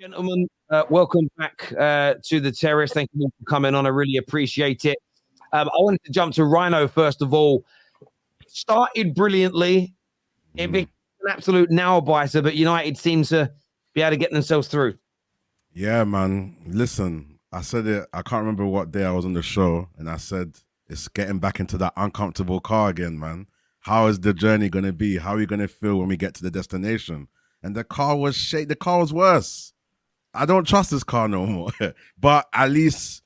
Gentlemen, welcome back to the Terrace. Thank you for coming on. I really appreciate it. I wanted to jump to Rhino first of all. Started brilliantly. It became an absolute nail-biter, but United seems to be able to get themselves through. Yeah, man. Listen, I said it. I can't remember what day I was on the show, and I said it's getting back into that uncomfortable car again, man. How is the journey going to be? How are we going to feel when we get to the destination? And the car was The car was worse. I don't trust this car no more. But at least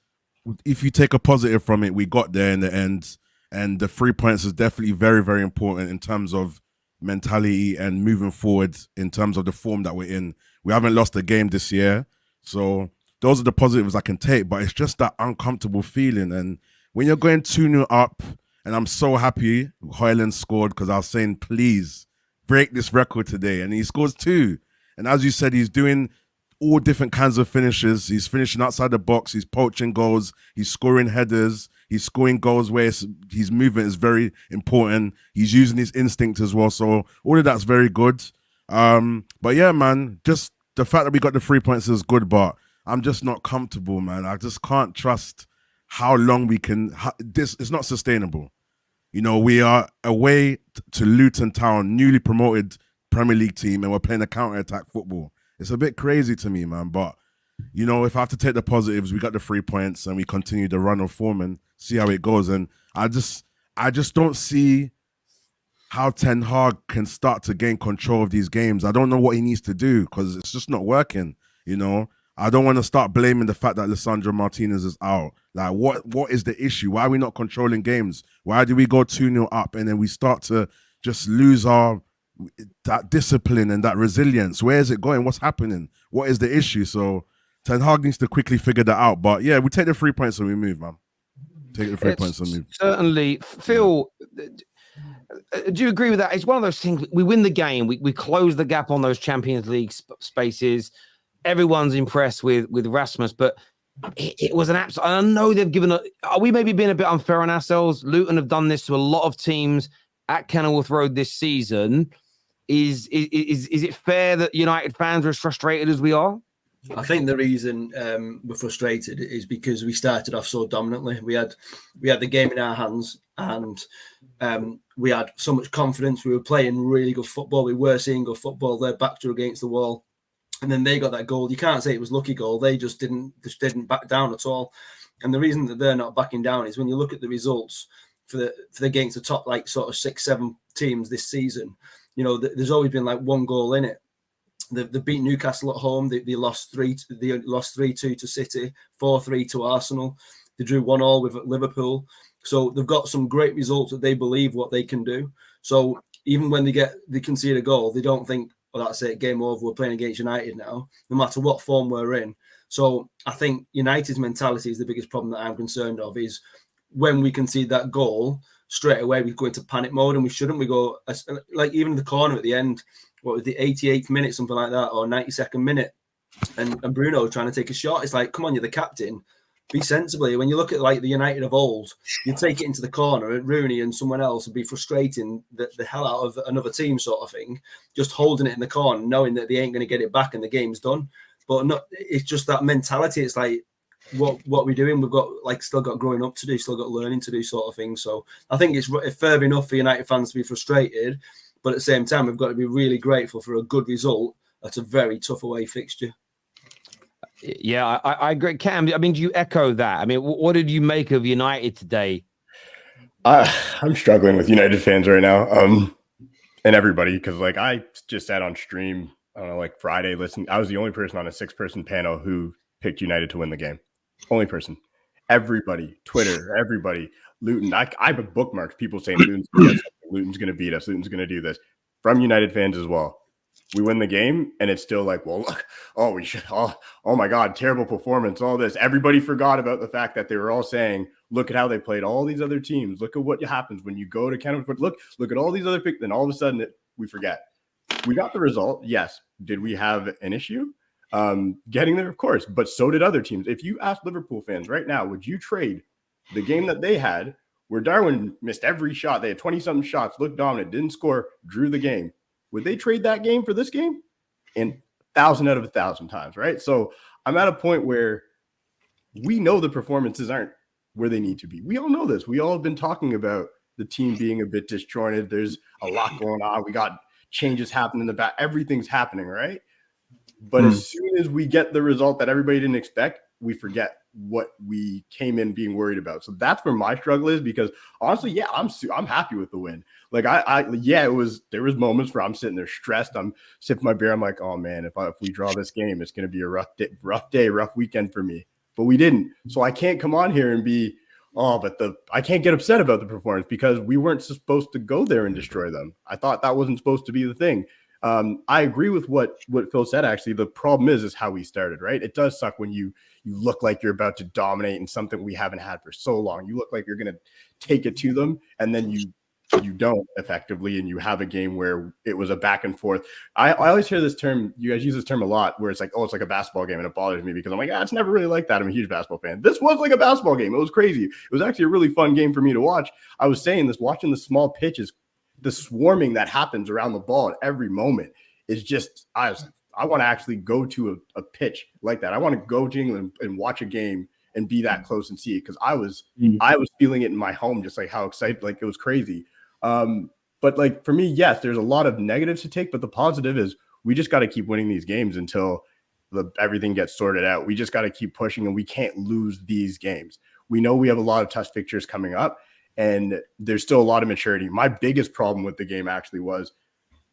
if you take a positive from it, we got there in the end. And the 3 points is definitely very, very important in terms of mentality and moving forward in terms of the form that we're in. We haven't lost a game this year. So those are the positives I can take. But it's just that uncomfortable feeling. And when you're going 2-0 up, and I'm so happy Højlund scored because I was saying, please break this record today. And he scores 2. And as you said, he's doing all different kinds of finishes. He's finishing outside the box. He's poaching goals. He's scoring headers. He's scoring goals where his movement is very important. He's using his instinct as well. So all of that's very good. But yeah, man, just the fact that we got the 3 points is good, but I'm just not comfortable, man. I just can't trust how long we can. This is not sustainable. You know, we are away to Luton Town, newly promoted Premier League team, and we're playing a counter-attack football. It's a bit crazy to me, man. But, you know, if I have to take the positives, we got the 3 points and we continue the run of form and see how it goes. And I just don't see how Ten Hag can start to gain control of these games. I don't know what he needs to do because it's just not working, you know. I don't want to start blaming the fact that Lisandro Martinez is out. Like, what is the issue? Why are we not controlling games? Why do we go 2-0 up and then we start to just lose that discipline and that resilience? Where is it going? What's happening? What is the issue? So Ten Hag needs to quickly figure that out. But yeah, we take the 3 points and we move, man. Take the 3 points and move. Certainly. Phil, do you agree with that? It's one of those things. We win the game. We close the gap on those Champions League spaces. Everyone's impressed with Rasmus, but it was an absolute. I know they've given. Are we maybe being a bit unfair on ourselves? Luton have done this to a lot of teams at Kenilworth Road this season. Is it fair that United fans are as frustrated as we are? I think the reason we're frustrated is because we started off so dominantly. We had the game in our hands, and we had so much confidence. We were playing really good football. We were seeing good football. Their backs were against the wall, and then they got that goal. You can't say it was lucky goal. They just didn't back down at all. And the reason that they're not backing down is when you look at the results for the games the top like sort of 6-7 teams this season. You know, there's always been like one goal in it. They beat Newcastle at home. They lost 3-2 to City, 4-3 to Arsenal. They drew 1-1 with Liverpool. So they've got some great results that they believe what they can do. So even when they concede a goal, they don't think, "Oh, that's it, game over. We're playing against United now," no matter what form we're in. So I think United's mentality is the biggest problem that I'm concerned of. Is when we concede that goal, straight away we go into panic mode, and we shouldn't. We go like even the corner at the end. What was the 88th minute, something like that, or 92nd minute, and Bruno trying to take a shot. It's like, come on, you're the captain. Be sensible. When you look at like the United of old, you take it into the corner and Rooney and someone else would be frustrating the hell out of another team, sort of thing, just holding it in the corner, knowing that they ain't going to get it back and the game's done. But it's just that mentality. It's like, what we're doing, we've got still got growing up to do, still got learning to do, sort of thing. So I think it's fair enough for United fans to be frustrated, but at the same time, we've got to be really grateful for a good result at a very tough away fixture. Yeah, I agree. Cam, I mean, do you echo that? I mean, what did you make of United today? I'm struggling with United fans right now, and everybody, because I just sat on stream, I don't know, Friday, listening. I was the only person on a 6-person panel who picked United to win the game. Only person. Everybody, Twitter, everybody, Luton. I have bookmarked people saying Luton's going to beat us. Luton's going to do this, from United fans as well. We win the game, and it's still like, well, look, we should. Oh my God, terrible performance. All this. Everybody forgot about the fact that they were all saying, look at how they played all these other teams. Look at what happens when you go to Kenilworth. Look at all these other picks. Then all of a sudden, we forget. We got the result. Yes. Did we have an issue getting there? Of course. But so did other teams. If you ask Liverpool fans right now, would you trade the game that they had, where Darwin missed every shot? They had 20-something shots, looked dominant, didn't score, drew the game. Would they trade that game for this game? And 1,000 out of 1,000 times, right? So I'm at a point where we know the performances aren't where they need to be. We all know this. We all have been talking about the team being a bit disjointed. There's a lot going on. We got changes happening in the back. Everything's happening, right? But as soon as we get the result that everybody didn't expect, we forget what we came in being worried about. So that's where my struggle is, because honestly, yeah, I'm happy with the win. Like there was moments where I'm sitting there stressed. I'm sipping my beer. I'm like, oh man, if we draw this game, it's going to be a rough weekend for me. But we didn't. So I can't come on here and be, I can't get upset about the performance, because we weren't supposed to go there and destroy them. I thought that wasn't supposed to be the thing. I agree with what Phil said. Actually, the problem is how we started, right? It does suck when you look like you're about to dominate in something we haven't had for so long. You look like you're going to take it to them, and then you don't effectively, and you have a game where it was a back and forth. I always hear this term, you guys use this term a lot, where it's like, oh, it's like a basketball game, and it bothers me because I'm like, it's never really like that. I'm a huge basketball fan. This was like a basketball game. It was crazy. It was actually a really fun game for me to watch. I was saying this, watching the small pitches, the swarming that happens around the ball at every moment is just, I want to actually go to a pitch like that. I want to go to England and watch a game and be that close and see it, because I was feeling it in my home, just like how excited, like it was crazy. But like for me, yes, there's a lot of negatives to take, but the positive is we just got to keep winning these games until everything gets sorted out. We just got to keep pushing, and we can't lose these games. We know we have a lot of tough fixtures coming up, and there's still a lot of maturity. My biggest problem with the game actually was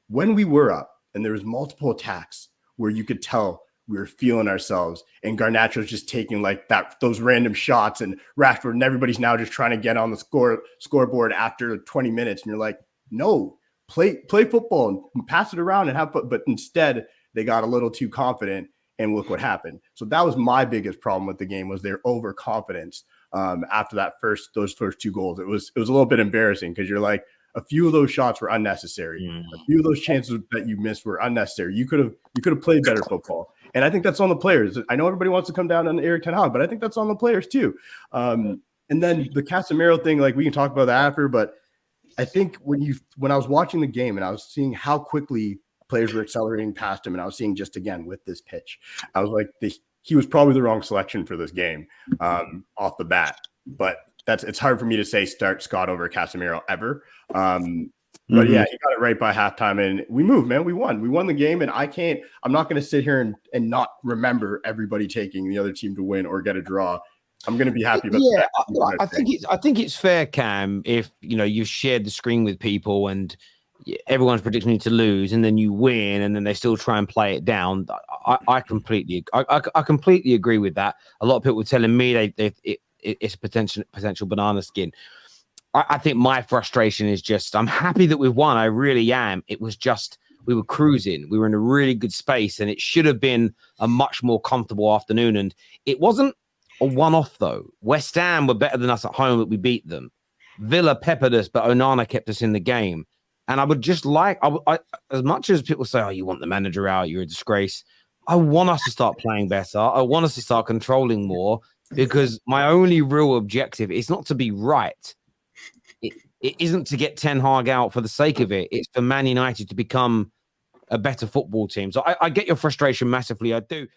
when we were up and there was multiple attacks where you could tell we were feeling ourselves, and Garnacho's just taking like those random shots, and Rashford, and everybody's now just trying to get on the scoreboard after 20 minutes. And you're like, no, play football and pass it around and but instead they got a little too confident, and look what happened. So that was my biggest problem with the game, was their overconfidence. After those first two goals, it was a little bit embarrassing, because you're like, a few of those shots were unnecessary. A few of those chances that you missed were unnecessary. You could have played better football. And I think that's on the players. I know everybody wants to come down on Erik ten Hag, but I think that's on the players too. And then the Casemiro thing, like we can talk about that after, but I think when I was watching the game and I was seeing how quickly players were accelerating past him, and I was seeing just again with this pitch, I was like, he was probably the wrong selection for this game off the bat. But it's hard for me to say start Scott over Casemiro ever. But yeah, he got it right by halftime, and we moved, man. We won the game, and I'm not going to sit here and not remember everybody taking the other team to win or get a draw. I'm going to be happy about that. I think it's fair, Cam, if you've shared the screen with people and everyone's predicting you to lose, and then you win, and then they still try and play it down. I completely agree with that. A lot of people were telling me it's a potential banana skin. I think my frustration is just, I'm happy that we've won. I really am. It was just, we were cruising. We were in a really good space, and it should have been a much more comfortable afternoon. And it wasn't a one-off, though. West Ham were better than us at home, but we beat them. Villa peppered us, but Onana kept us in the game. And I would just like, as much as people say, oh, you want the manager out, you're a disgrace, I want us to start playing better. I want us to start controlling more, because my only real objective is not to be right. It isn't to get Ten Hag out for the sake of it. It's for Man United to become a better football team. So I get your frustration massively. I do.